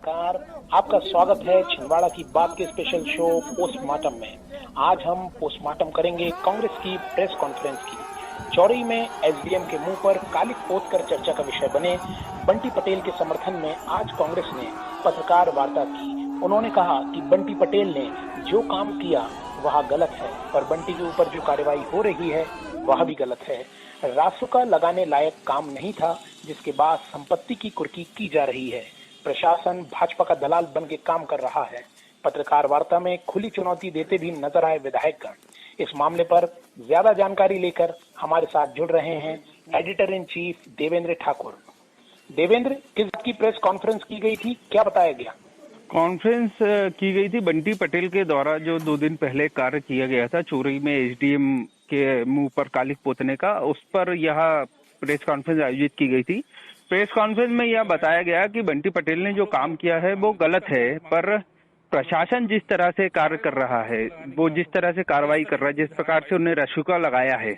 नमस्कार, आपका स्वागत है छिंदवाड़ा की बात के स्पेशल शो पोस्टमार्टम में। आज हम पोस्टमार्टम करेंगे कांग्रेस की प्रेस कॉन्फ्रेंस की। चौरी में एसडीएम के मुंह पर कालिक पोत कर चर्चा का विषय बने बंटी पटेल के समर्थन में आज कांग्रेस ने पत्रकार वार्ता की। उन्होंने कहा कि बंटी पटेल ने जो काम किया वह गलत है, पर बंटी के ऊपर जो कार्रवाई हो रही है वह भी गलत है। रासुका लगाने लायक काम नहीं था, जिसके बाद संपत्ति की कुर्की की जा रही है। प्रशासन भाजपा का दलाल बन के काम कर रहा है। पत्रकार वार्ता में खुली चुनौती देते भी नजर आए विधायकगण। इस मामले पर ज्यादा जानकारी लेकर हमारे साथ जुड़ रहे हैं editor in chief Devendra Thakur. Devendra, किस की प्रेस कॉन्फ्रेंस की गई थी, क्या बताया गया? कॉन्फ्रेंस की गई थी बंटी पटेल के द्वारा जो 2 दिन पहले कार्य किया गया था चोरी में एसडीएम के मुंह पर कालिक पोतने का, उस पर यह प्रेस कॉन्फ्रेंस आयोजित की गई थी। प्रेस कॉन्फ्रेंस में यह बताया गया कि बंटी पटेल ने जो काम किया है वो गलत है, पर प्रशासन जिस तरह से कार्य कर रहा है, वो जिस तरह से कार्रवाई कर रहा है, जिस प्रकार से उन्हें रासुका लगाया है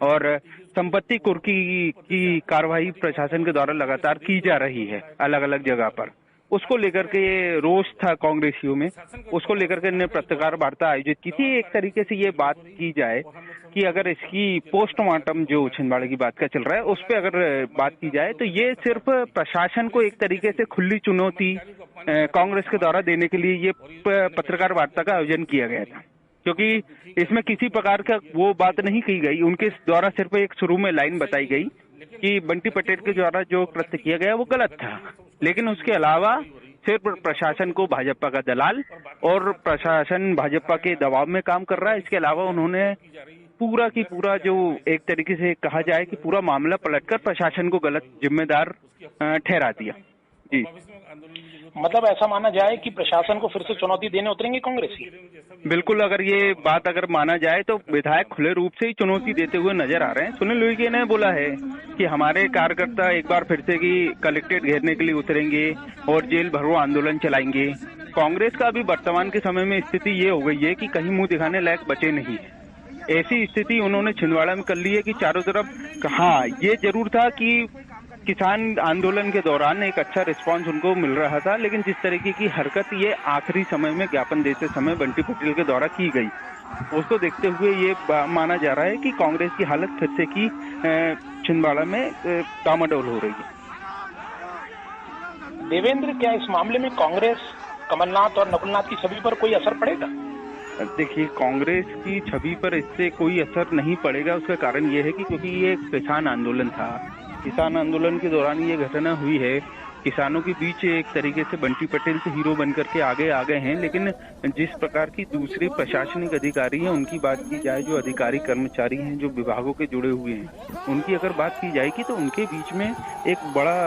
और संपत्ति कुर्की की कार्रवाई प्रशासन के द्वारा लगातार की जा रही है अलग अलग जगह पर, उसको लेकर के ये रोष था कांग्रेसियों में। उसको लेकर के इन्होंने पत्रकार वार्ता आयोजित की थी। एक तरीके से ये बात की जाए कि अगर इसकी पोस्टमार्टम जो छिंदवाड़ा की बात का चल रहा है उस पर अगर बात की जाए तो ये सिर्फ प्रशासन को एक तरीके से खुली चुनौती कांग्रेस के द्वारा देने के लिए ये पत्रकार वार्ता का आयोजन किया गया था, क्योंकि इसमें किसी प्रकार का वो बात नहीं की गई। उनके द्वारा सिर्फ एक शुरू में लाइन बताई गई कि बंटी पटेल के द्वारा जो कृत्य किया गया वो गलत था, लेकिन उसके अलावा सिर्फ प्रशासन को भाजपा का दलाल और प्रशासन भाजपा के दबाव में काम कर रहा है। इसके अलावा उन्होंने पूरा की पूरा जो एक तरीके से कहा जाए कि पूरा मामला पलटकर प्रशासन को गलत जिम्मेदार ठहरा दिया। जी, मतलब ऐसा माना जाए कि प्रशासन को फिर से चुनौती देने उतरेंगे कांग्रेसी? बिल्कुल, अगर ये बात अगर माना जाए तो विधायक खुले रूप से ही चुनौती देते हुए नजर आ रहे हैं। सुनील उइके ने बोला है कि हमारे कार्यकर्ता एक बार फिर से की कलेक्ट्रेट घेरने के लिए उतरेंगे और जेल भरो आंदोलन चलाएंगे। कांग्रेस का अभी वर्तमान के समय में स्थिति ये हो गई है कि कहीं मुंह दिखाने लायक बचे नहीं है। ऐसी स्थिति उन्होंने छिंदवाड़ा में कर ली है कि चारों तरफ। हाँ, ये जरूर था कि किसान आंदोलन के दौरान एक अच्छा रिस्पांस उनको मिल रहा था, लेकिन जिस तरीके की हरकत ये आखिरी समय में ज्ञापन देते समय बंटी पटेल के द्वारा की गई, उसको देखते हुए ये माना जा रहा है कि कांग्रेस की हालत फिर से की छिंदवाड़ा में डामाडोल हो रही है। देवेंद्र, क्या इस मामले में कांग्रेस, कमलनाथ और नकुलनाथ की छवि पर कोई असर पड़ेगा? देखिए, कांग्रेस की छवि पर इससे कोई असर नहीं पड़ेगा। उसका कारण ये है कि क्योंकि ये एक किसान आंदोलन था, किसान आंदोलन के दौरान ये घटना हुई है। किसानों के बीच एक तरीके से बंटी पटेल से हीरो बन करके आगे आ गए हैं, लेकिन जिस प्रकार की दूसरे प्रशासनिक अधिकारी हैं उनकी बात की जाए, जो अधिकारी कर्मचारी हैं जो विभागों के जुड़े हुए हैं, उनकी अगर बात की जाएगी तो उनके बीच में एक बड़ा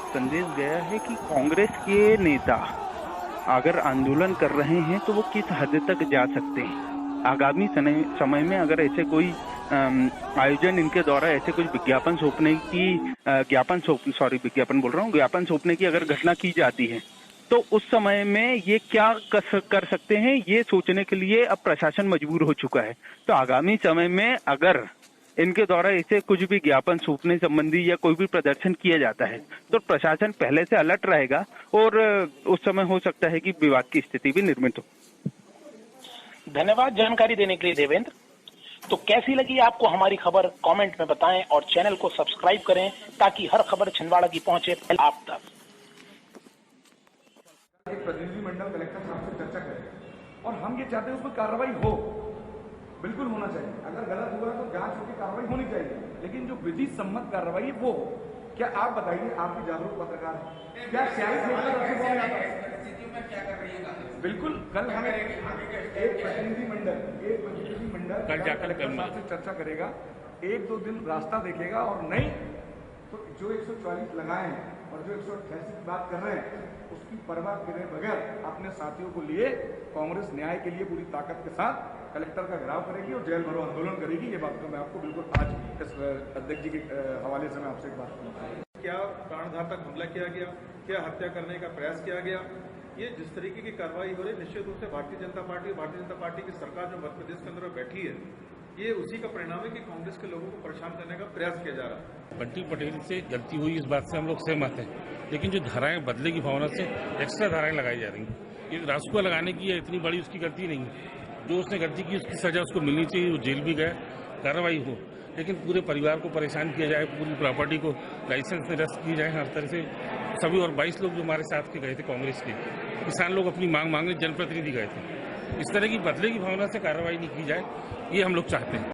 संदेश गया है कि कांग्रेस के नेता अगर आंदोलन कर रहे हैं तो वो किस हद तक जा सकते हैं। आगामी समय में अगर ऐसे कोई आयोजन इनके द्वारा ऐसे कुछ विज्ञापन सौंपने की अगर घटना की जाती है तो उस समय में ये क्या कर सकते हैं, ये सोचने के लिए अब प्रशासन मजबूर हो चुका है। तो आगामी समय में अगर इनके द्वारा ऐसे कुछ भी ज्ञापन सौंपने संबंधी या कोई भी प्रदर्शन किया जाता है तो प्रशासन पहले से अलर्ट रहेगा और उस समय हो सकता है कि विवाद की स्थिति भी निर्मित हो। धन्यवाद जानकारी देने के लिए देवेंद्र। तो कैसी लगी आपको हमारी खबर, कमेंट में बताएं और चैनल को सब्सक्राइब करें ताकि हर खबर छिंदवाड़ा की पहुंचे पहले आप तक। एक प्रतिनिधिमंडल कलेक्टर साहब से चर्चा करें और हम ये चाहते हैं उसमें कार्रवाई हो, बिल्कुल होना चाहिए। अगर गलत हुआ तो जांच होकर कार्रवाई होनी चाहिए, लेकिन जो विधि सम्मत कार्रवाई है वो हो। क्या आप बताइए, आप भी जागरूक पत्रकार हैं, क्या क्या कर रही है? बिल्कुल, कल हमें एक प्रतिनिधिमंडल कल जाकर कलेक्टर से चर्चा करेगा, 1-2 दिन रास्ता देखेगा और नहीं तो जो 144 लगाए हैं और जो 188 की बात कर रहे हैं उसकी परवाह करे बगैर अपने साथियों को लिए कांग्रेस न्याय के लिए पूरी ताकत के साथ कलेक्टर का घेराव करेगी और जेल भरो आंदोलन करेगी। ये बात तो मैं आपको बिल्कुल आज इस अध्यक्ष जी के हवाले से मैं आपसे एक बात कहूँगा। क्या प्राणघातक हमला किया गया, क्या हत्या करने का प्रयास किया गया, ये जिस तरीके की कार्रवाई हो रही है, निश्चित रूप से भारतीय जनता पार्टी की सरकार जो मध्य प्रदेश के अंदर बैठी है ये उसी का परिणाम है कि कांग्रेस के लोगों को परेशान करने का प्रयास किया जा रहा है। बंटी पटेल से गलती हुई इस बात से हम लोग सहमत हैं, लेकिन जो धाराएं बदले की भावना से एक्स्ट्रा धाराएं लगाई जा रही हैं, ये रासुका लगाने की है, इतनी बड़ी उसकी गलती नहीं है। जो उसने गलती की उसकी सजा उसको मिलनी चाहिए, वो जेल भी गया, कार्रवाई हो, लेकिन पूरे परिवार को परेशान किया जाए, पूरी प्रॉपर्टी को लाइसेंस में रद्द की जाए हर तरह से। सभी और 22 लोग जो हमारे साथ के गए थे कांग्रेस के किसान लोग अपनी मांग मांगने जनप्रतिनिधि गए थे। इस तरह की बदले की भावना से कार्रवाई नहीं की जाए, ये हम लोग चाहते हैं।